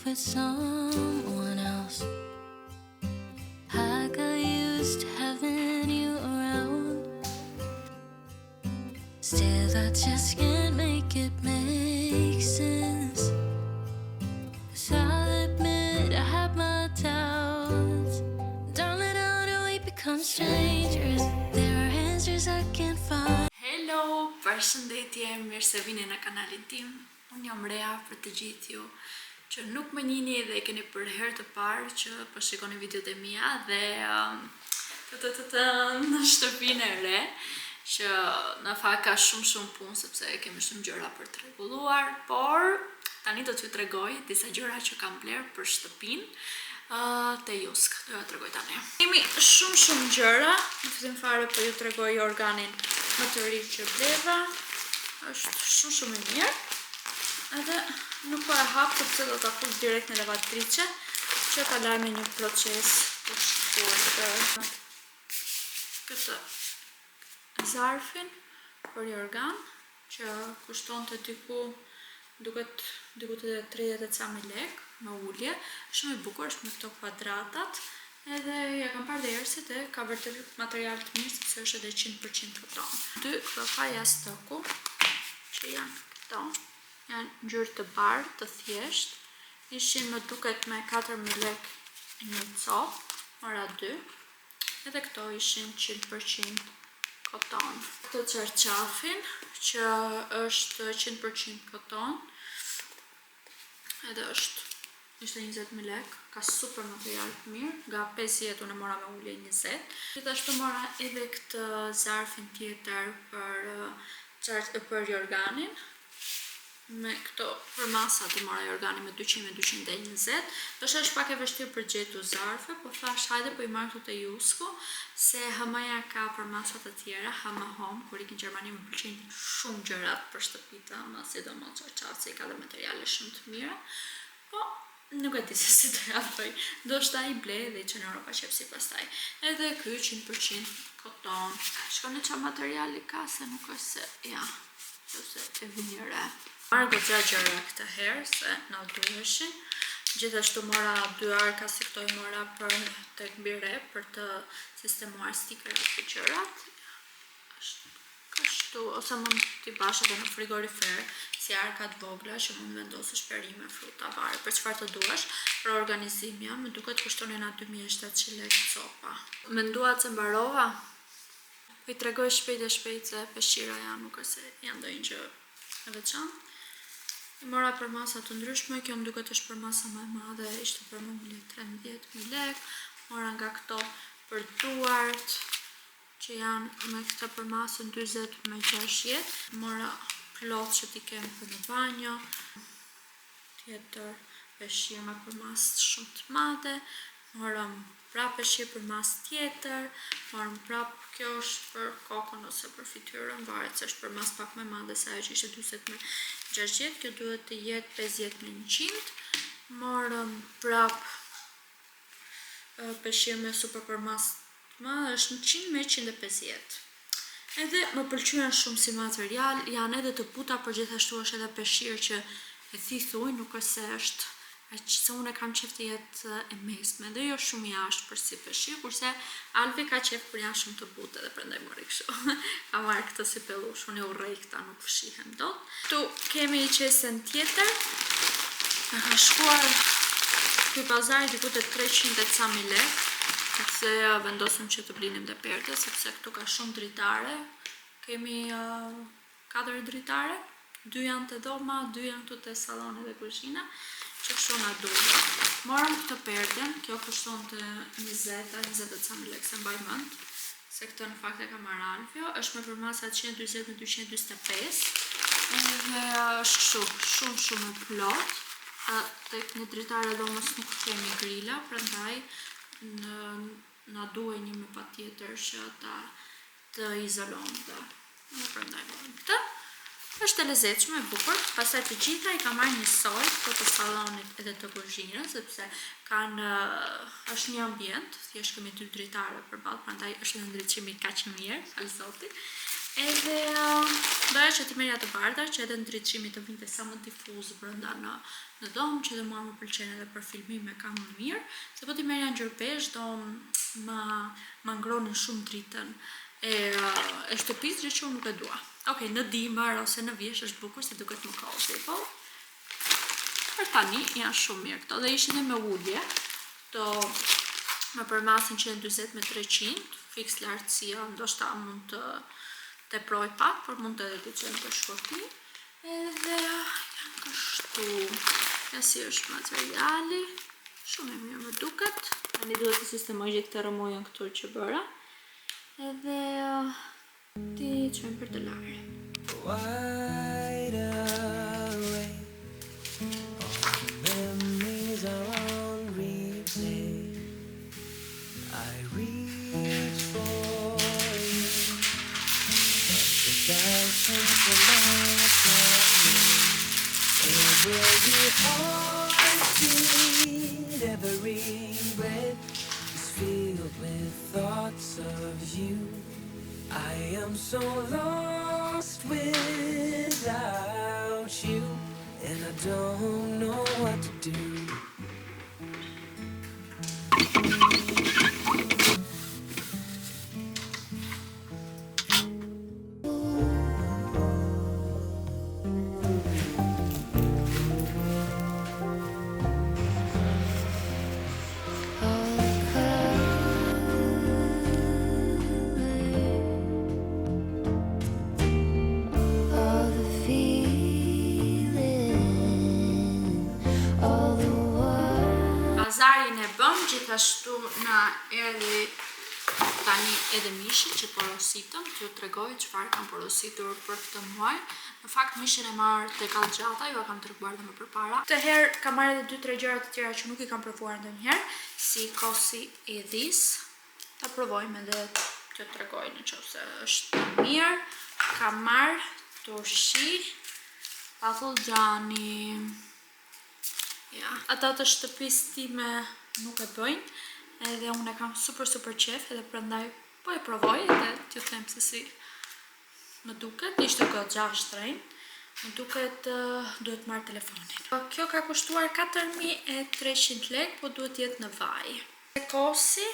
with someone else. I got used to having you around. Still, I just can't make it make sense. 'Cause I'll admit I have my doubts. Darling, how do we become strangers? There are answers I can't find. Hello, përshëndetje, mirë se vini në kanalin tim. Unë jam Rea për të gjithë ju që nuk më njihni dhe e keni për herë të parë që po shikoni videot e mia dhe në shtëpinë e re që në fakt ka shumë punë sepse kemi shumë gjëra për të rregulluar, por tani do t'ju tregoj disa gjëra që kam bler për shtëpinë te Jusk. Do t'ju tregoj tani. Kemi shumë gjëra. Në fillim fare po ju tregoj organin më të ri që bleva. Është shumë i mirë. Edhe nuk po e hap sepse do ta fus direkt në lavatriçe që ta laj me një proces të shkurtër. Këtë zarfin për organ që kushtonte duket te 30 e ca mijë lekë me ulje, shumë i bukur, është me këto kuadratat. Edhe ja kam parë dhe erësit e ka vërtet material të mirë sepse është edhe 100% koton. Dy këto faja stoku që janë këto, janë ngjyrë të bardhë, të thjeshtë, ishin më duket me 4000 lekë një copë, mora 2. Edhe këto ishin 100% koton. Këtë çarçafin që është 100% koton, edhe ishte 20.000 lekë, ka super material të mirë, nga 50 unë mora me ulje 20. Gjithashtu mora edhe këtë zarfin tjetër për jorganin, me këto përmasat i mora jorganin me 200 me 220. Është pak e vështirë për gjetu zarfe, po thash hajde po i marr këtu te Jusku, se HM-ja ka përmasat të tjera, HM Home, kur ikin në Gjermani më pëlqejnë shumë gjërat për shtëpitë, sidomos çarçafë, ka dhe materiale shumë të mira. Po nuk e di se si do ja bëj. Ndoshta i ble dhe i çon në Europa qepsi pastaj. Edhe ky 100% koton. Shkon në çfarë materiali ka, se nuk është se ja, ose e vini re. Marrë goxha gjëra këtë herë se na duheshin. Gjithashtu mora 2 arka si këto i mora për tek mbire për të sistemuar stikerat për gjërat. Kështu, ose mund t'i bash edhe në frigorifer, si arkat vogla që mund vendosësh perime, fruta, vaj, për çfarë të duash. Për organizim jam, më duket kushtonin 2700 lekë copa. Menduat se mbarova? Po i tregoj shpejt se peshqira janë, nuk është se janë ndonjë gjë e veçantë. I mora për masa të ndryshme, kjo më duket është për masa më e madhe, ishte për më ulje 13.000 lekë. Mora nga këto për duart, që janë me këta përmasën 20 me 60. Mora plot që t'i kemë për në banjo. Tjetër peshqir me përmasë shumë të madhe. Morëm prap peshqir përmasë tjetër. Morëm prap, kjo është për kokën ose për fytyrën, varet se është përmasë pak me madhe se ajo që ishte 20 me 60, kjo duhet të jetë 50 me 100. Morëm prap peshqir me super përmasë është 100 me 150. Edhe më pëlqyen shumë si material, janë edhe të buta, por gjithashtu është edhe peshqir që e thithuj, nuk është se është se unë e kam qef të jetë e mesme, dhe jo shumë jashtë për si peshqir, kurse Alvi ka qef për janë shumë të buta dhe prandaj mori kështu. Ka marrë këtë si pellush, unë e urrej këta, nuk fshihem dot. Tu kemi i qesen tjetër, e ka shkuar ky pazar diku te 300 e ca mijë lekë, se vendosëm që të blinim dhe perde, sepse këtu ka shumë dritare. Kemi 4 dritare, 2 janë të dhoma, 2 janë këtu të saloni dhe kuzhina, që kështu nga duhet. Morëm këtë perden, kjo kushton të 20 ca mijë lekë, se mbaj mend, se këtë në fakt e ka marrë Alvio, është me përmasat 120 me 225, dhe është shumë e plot. Tek një dritare dhomës nuk kemi grila, prandaj na duhe një me pa tjetër që ata të izolon dhe prandaj bërëm këtë. Është e lezetshme, e bukur. Pastaj të gjitha i ka marrë një soj të salonit edhe të kuzhinës, sepse është një ambient, thjesht kemi 2 dritare përballë, prandaj është edhe ndriçimi kaq i mirë, fal zotit. Edhe doja që të merja të bardha, që edhe ndriçimi të vinte sa më difuz brenda në dhomë, që edhe mua më pëlqen edhe për filmime ka më mirë, se po t'i merja ngjyrë bezh do ma ngronin shumë dritën e shtëpisë, gjë që unë nuk e dua. Okej, në dimër ose në vjesh është bukur se duket më cozy, po për tani janë shumë mirë këto dhe ishin dhe me ullje, to më përmasin 140 me 300, fix lartësia, ndoshta mund të teproj pak, por mund të edhe të qenë për shkurtim. Edhe janë kështu. Ja si është materiali. Shumë e mirë më duket. Tani duhet të sistemoj gjithë këtë rëmujën këtu që bëra. Edhe ti qëmë për të larë. Wide awake, all memories are on replay. I reach for you, but the passion for life every heartbeat, every breath is filled with thoughts of you. I am so lost without you, and I don't know what to do. Pazarin e bëm, gjithashtu na erdhi tani edhe mishi që porositëm, t'ju tregoj çfarë kam porositur për këtë muaj. Në fakt mishin e marr tek Allgjata, ju kam treguar edhe më përpara. Këtë herë kam marrë edhe 2-3 gjëra të tjera që nuk i kam provuar ndonjëherë, si kosi i dhis. Ta provojmë edhe t'ju tregoj nëse është mirë. Kam marrë turshi, patlıgjani. Ja, ata të shtëpisë time nuk e bëjnë, edhe unë e kam super qef, edhe prandaj po e provoj edhe t'ju them se si më duket. Ishte goxha shtrenjtë, më duket duhet marrë telefonin. Kjo ka kushtuar 4.300 lekë, po duhet jetë në vaj. Kosi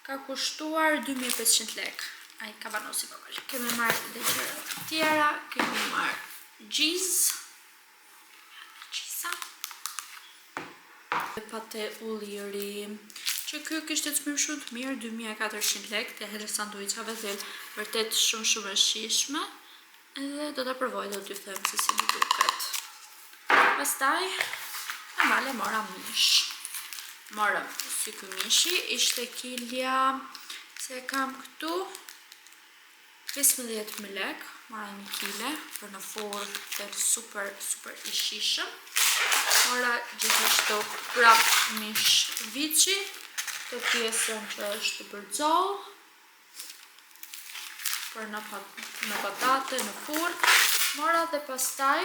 ka kushtuar 2.500 lekë, ai kavanosi vogël. Kemi marrë edhe gjëra të tjera, kemi marrë gjizë, pate ulliri, që kjo kishte çmim shumë të mirë, 2.400 lekë, të hedhë sanduiçave dhe vërtet shumë e shijshme, edhe do ta provoj dhe t'ju them se si më duket. Pastaj, normale mora mish. Mora si ky mishi, ishte kilja, se kam këtu 15.000 lekë, mora 1 kile, për në forë të super i shishëm. Mora gjithashtu prap mish vici, të pjesën që është bërxoll, për në patate, në furrë. Mora dhe pastaj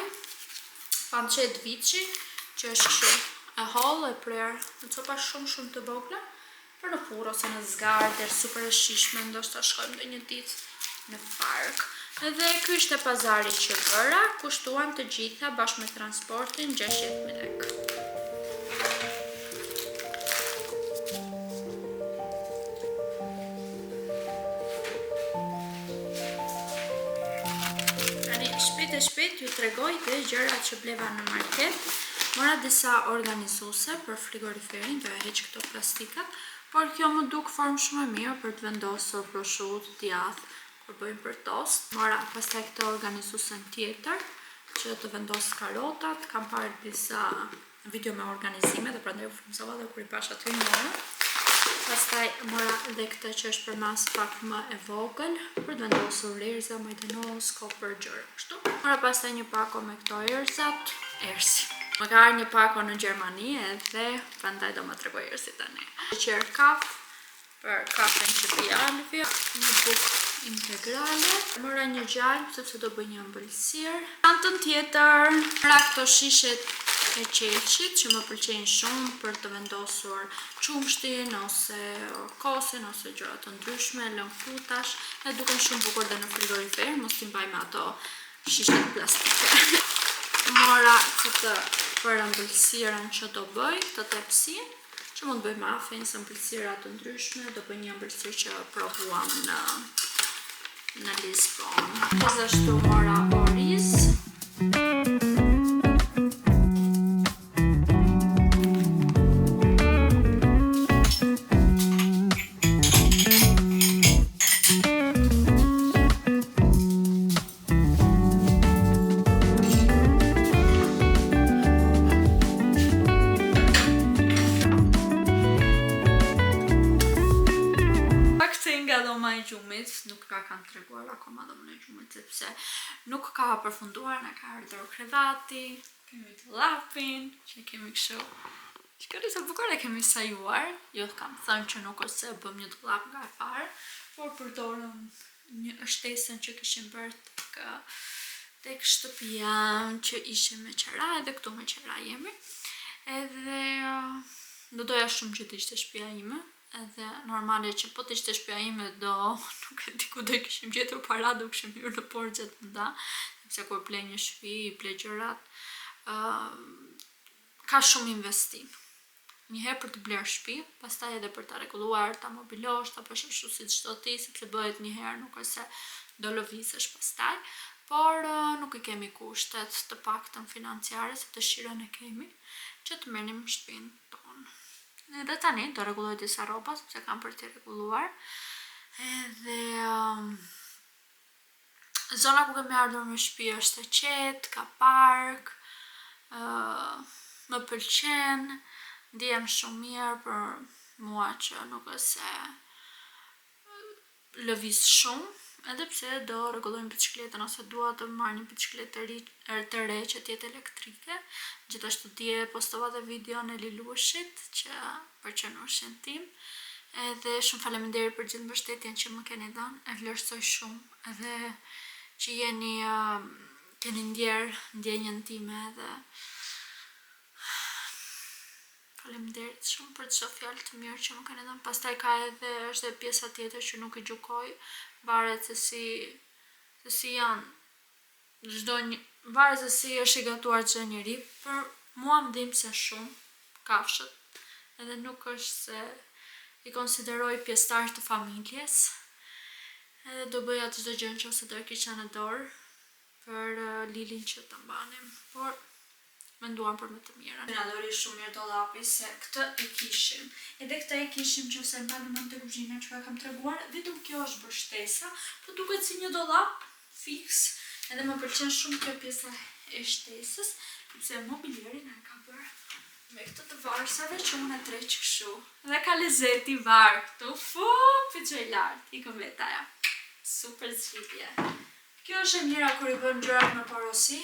pancet vici, që është kështu e hollë, e prerë në copa shumë të vogla, për në furrë ose në zgardër, super e shishme, ndoshta shkojmë ndonjë ditë në park. Edhe ky ishte pazari që bëra, kushtuan të gjitha bashkë me transportin 600.000 lekë. Tani shpejt ju tregoj të gjërat që bleva në market. Mora disa organizuese për frigoriferin, do e heq këto plastikat, por kjo më duk formë shumë e mirë për të vendosur prosciutto, djath, kur bëjmë për tost. Mora pastaj këtë organizuesen tjetër që të vendos karotat. Kam parë disa video me organizime dhe prandaj u frymësova dhe kur i pash aty mora. Pastaj mora dhe këtë që është për mas pak më e vogël për të vendosur erza, majtanoz, kopër, gjëra kështu. Mora pastaj një pako me këto ersi. Më ka ardhur një pako në Gjermani edhe prandaj do më tregoj ersi tani. Sheqer kaf për kafen që pi Alvia, një bukë integrale. Mora një gjallë sepse do bëj një ëmbëlsirë. Çantën tjetër, pra këto shishet e qelçit që më pëlqejnë shumë për të vendosur qumshtin ose kosin ose gjëra të ndryshme, lëng frutash, e duken shumë bukur dhe në frigorifer, mos t'i mbaj me ato shishet plastike. Mora këtë për ëmbëlsirën që do bëj, të tepsin, që mund bëj muffin së ëmbëlsira të ndryshme, do bëj një ëmbëlsirë që provuam në Lisbon. Gjithashtu mora oriz. Nga dhoma e gjumit, nuk ka kanë treguar akoma dhomën e gjumit, sepse nuk ka përfunduar, na ka ardhur krevati, kemi dollapin, që kemi kështu. Shikoni sa bukur e kemi sajuar. Jo kam thënë që nuk është se bëm një dollap nga e parë, por përdorëm një shtesën që kishim bërë tek shtëpia që ishte me qera, edhe këtu me qera jemi. Edhe do doja shumë që të ishte shtëpia ime. Edhe normale që po të ishte shtëpia ime nuk e di ku do kishim gjetur para, do kishim hyrë në porxhe të nda, sepse kur ble një shtëpi, ble gjërat, ka shumë investim. Njëherë për të bler shtëpi, pastaj edhe për ta rregulluar, ta mobilosh, ta bësh ashtu siç do ti, sepse bëhet një herë, nuk është se do lëvizesh pastaj, por nuk i kemi kushtet të paktën financiare, se dëshirën e kemi që të merrim shtëpinë tonë. Edhe tani do rregulloj disa rroba sepse kam për t'i rregulluar. Edhe zona ku kemi ardhur në shtëpi është e qetë, ka park, më pëlqen, ndihem shumë mirë për mua që nuk është se lëviz shumë, edhe pse do rregullojmë biçikletën ose dua të marr një biçikletë të re që të jetë elektrike. Gjithashtu dje postova dhe videon e Lilushit që për qenushin tim. Edhe shumë faleminderit për gjithë mbështetjen që më keni dhënë, e vlerësoj shumë, edhe që keni ndjenjën time edhe faleminderit shumë për çdo fjalë të mirë që më keni dhënë. Pastaj është edhe pjesa tjetër që nuk i gjykoj, varet se si janë varet se si është i gatuar çdo njeri. Për mua më dhimbse se shumë kafshët, edhe nuk është se i konsideroj pjesëtar të familjes. Edhe do bëja çdo gjë nëse do e kisha në dorë për Lilin që ta mbanim, por menduam për më të mirën. Na dori shumë mirë dollapi se këtë e kishim. Edhe këtë e kishim që se mbani mend të kuzhina që kam treguar, vetëm kjo është bështesa, po duket si një dollap fiks. Edhe më pëlqen shumë kjo pjesa e shtesës, sepse mobilieri na ka bërë me këtë të varsave që unë e treq kështu. Dhe ka lezet i varë këtu, piqoj lartë, i kometaja. Super zgjidhje. Kjo është e mira kur i bën gjërat me porosi,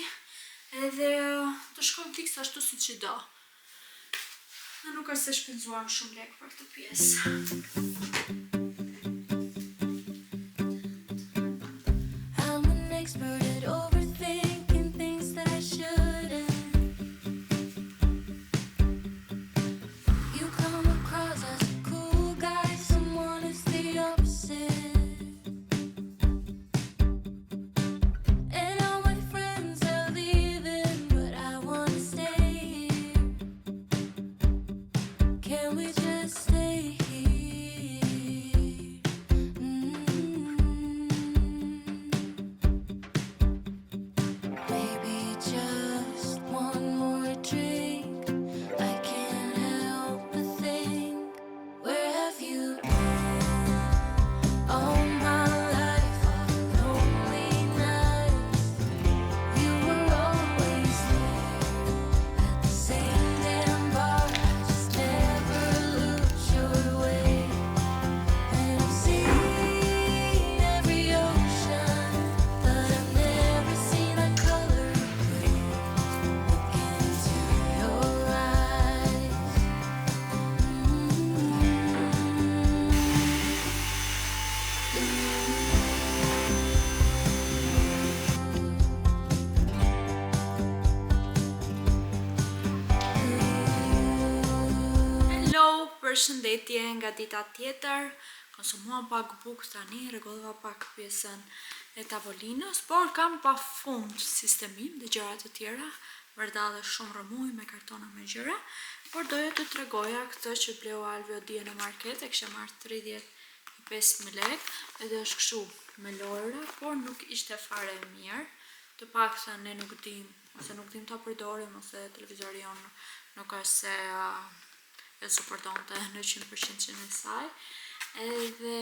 edhe të shkojmë fiks ashtu si që do. Dhe nuk është se shpenzuam shumë lek për këtë pjesë. I'm an expert at overthinking things that I shouldn't. You come across as a cool guy, someone who's the opposite. And all my friends are leaving, but I wanna stay here. Can we just stay here? Maybe just one more drink. I can't help but think, where have you been? All my life, all the lonely nights. You were always there at the same damn bar. I just never lose Përshëndetje nga dita tjetër, konsumuam pak bukë tani, rregullova pak pjesën e tavolinës, por kam pa fund sistemin dhe gjëra të tjera, vërdall shumë rëmuj me kartona me gjëra, por doja të tregoja këtë që bleu Alvi o dje në market, e kisha marrë 35.000 lekë, edhe është kështu me lojra, por nuk ishte fare e mirë, të paktën ne nuk dim, ose nuk dim ta përdorim, ose televizori jon nuk është se e supportonte në 100% e saj, edhe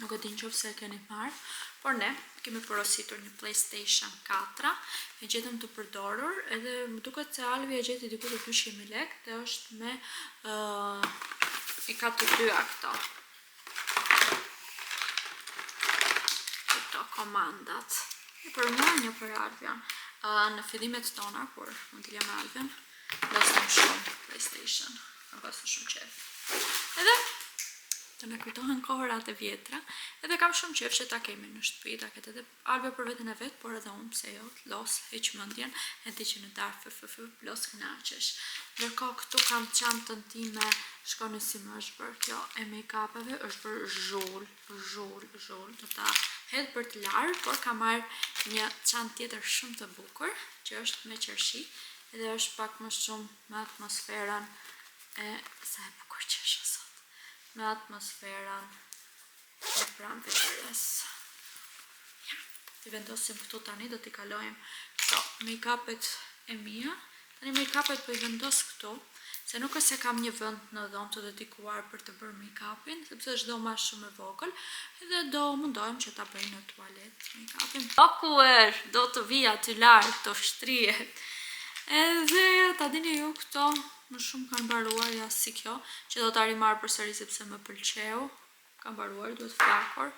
nuk e din nëse e keni marrë, por ne kemi porositur një PlayStation 4, e gjetëm të përdorur, edhe më duket se Alvi e gjeti diku të 200.000 lekë, dhe është me i ka të dyja këto komandat. Një për mua, një për Alvian. Në fillimet tona, kur mund t'ilja me Alvian, besëm shumë PlayStation, më besëm shumë qef. Edhe, të në kujtohen kohërat e vjetra, edhe kam shumë qef që ta kemi në shtëpi, ta ketë edhe Alve për vetën e vetë, por edhe unë, pse jo, los, heq mëndjen, e di që në darë los kënaqesh. Ndërkohë këtu kam çantën time, shkoni si më është bërë kjo e make-upeve, është bërë zhull, do ta hedh për të larë, por kam marrë një çantë tjetër shumë të bukur, që është me qershi, edhe është pak më shumë me atmosferën e sa e bukur që është sot. Me atmosferën e pranverës. Ja, i vendosim këtu tani, do t'i kalojmë këto make-upet e mia. Tani make-upet po i vendos këtu, se nuk është se kam një vend në dhomë të dedikuar për të bërë make-upin, sepse është dhoma shumë e vogël, edhe do mundojmë që ta bëj në tualet make-upin. O kuer, do të vija të lartë, të shtrihet. Edhe ta dini ju këto më shumë kanë baruar, ja si kjo, që do t'a rimarë përsëri sepse më pëlqeu, kanë baruar, duhet flakor,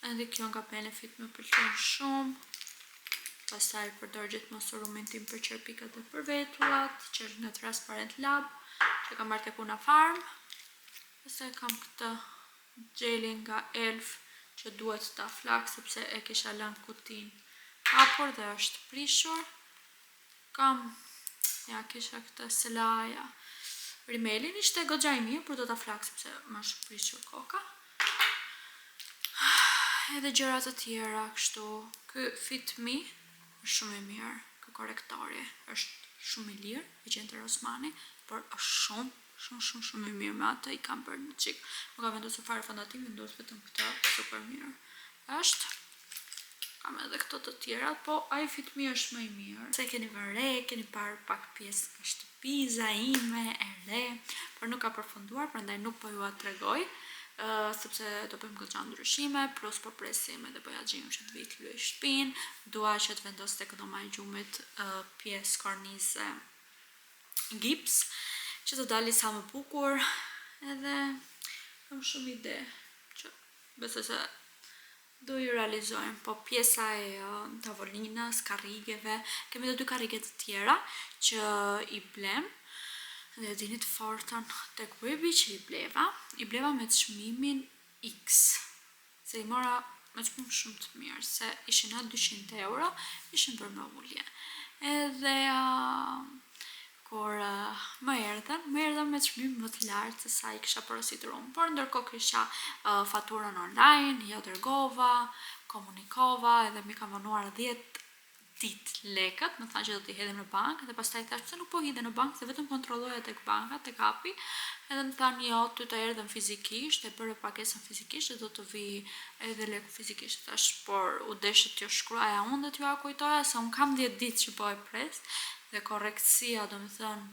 edhe kjo nga Benefit më pëlqen shumë, pastaj përdor gjithmonë surumin tim për qerpikat dhe për vetullat, që është në transparent lab, që kam marrë tek Puna Farm, pastaj kam këtë gjelin nga Elf, që duhet ta flak, sepse e kisha lënë kutin hapur dhe është prishur. Kam, ja, kisha këtë Selaja. Rimelin ishte goxha i mirë, por do ta flak sepse më është prishur koka. Edhe gjëra të tjera kështu. Ky Fit Me është shumë i mirë, ky korektori është shumë i lirë, i Gjenter Osmani, por është shumë i mirë me atë, i kam bërë një çik. Nuk ka vendosur fare fondativ, vendos vetëm këtë, super mirë. Është kam edhe këto të tjera, po ai Fit Me është më i mirë. Se keni vënë re, keni parë pak pjesë nga shtëpiza ime, e re, por nuk ka përfunduar, prandaj nuk po ju a tregoj, sepse do bëjmë goxha ndryshime, plus po presim edhe Bojaxhiun që të vijë të luaj shtëpinë, dua që të vendos tek dhoma e gjumit pjesë kornize gips, që të dali sa më bukur, edhe kam shumë ide që besoj se do ju realizojmë, po pjesa e tavolinës, karrigeve, kemi edhe 2 karrige të tjera që i blem, dhe dini të fortën tek Webi që i bleva me çmimin X, se i mora me çmim shumë të mirë, se ishin atë 200 euro, ishin për me ullje. Edhe kur më erdhen me çmim më të lartë se sa i kisha porositur unë, por ndërkohë kisha faturën online, ja dërgova, komunikova, edhe mi kam vonuar 10 ditë lekët, më thanë që do t'i hedhim në bankë, dhe pastaj thash pse nuk po hidhe në bankë, se vetëm kontrolloja tek banka, tek kapi, edhe më thanë jo, ty të erdhën fizikisht, e bërë pakesën fizikisht, dhe do të vi edhe leku fizikisht. Thash, por u deshët t'ju shkruaja unë dhe t'ju a kujtoja, se unë kam 10 ditë që po e pres, dhe korektësia do më thënë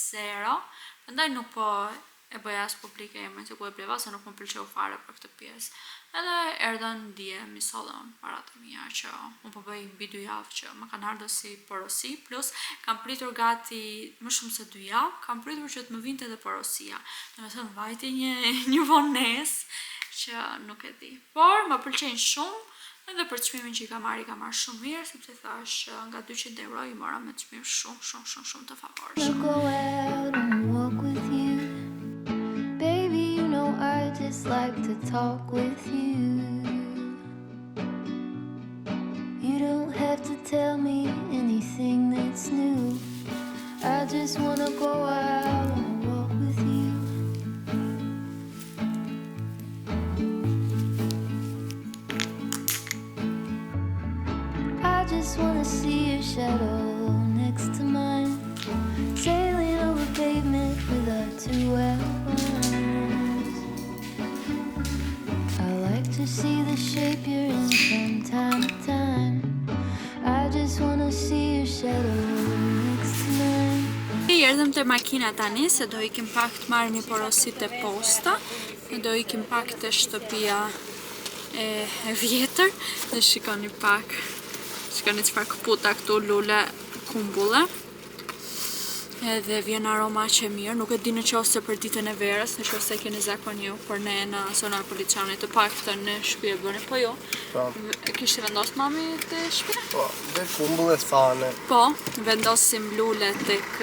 0, prandaj nuk po e bëja as publike emrin se ku e bleva, se nuk më pëlqeu fare për këtë pjesë. Edhe erdhen dje mi sollën parat e mia që unë po bëj mbi 2 javë që më kanë ardhur si porosi, plus kam pritur gati më shumë se 2 javë, kam pritur që të më vinte edhe porosia. Domethënë vajti një vonesë që nuk e di. Por më pëlqejnë shumë, edhe për çmimin që i kam marrë shumë mirë, sepse thash nga 200 euro i mora me çmim shumë të favorshëm. Just like to talk with you. You don't have to tell me anything that's new. I just wanna go out on a walk erdhëm te makina tani se do ikim pak të marrim një porosit e posta, do ikim pak te shtëpia e vjetër dhe shikoni çfarë këputa këtu lule kumbulle. Edhe vjen aroma që mirë, nuk e di nëse për ditën e verës, nëse keni zakon ju, por ne në zonën e Poliçanit të paktën në shtëpi e bëni, po jo. Kishte vendos mami te shtëpia? Po, dhe kumbulle thane. Po, vendosim lule tek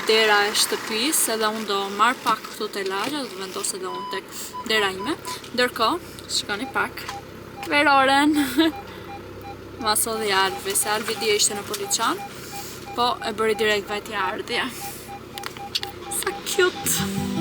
dera e shtëpisë, edhe unë do marr pak këtu te lagja, do vendos edhe unë tek dera ime. Ndërkohë, shikoni pak veroren. Ma solli Alvi, se Alvi dje ishte në Poliçan. Po, e bëri direkt vajtja ardhja. Sa cute!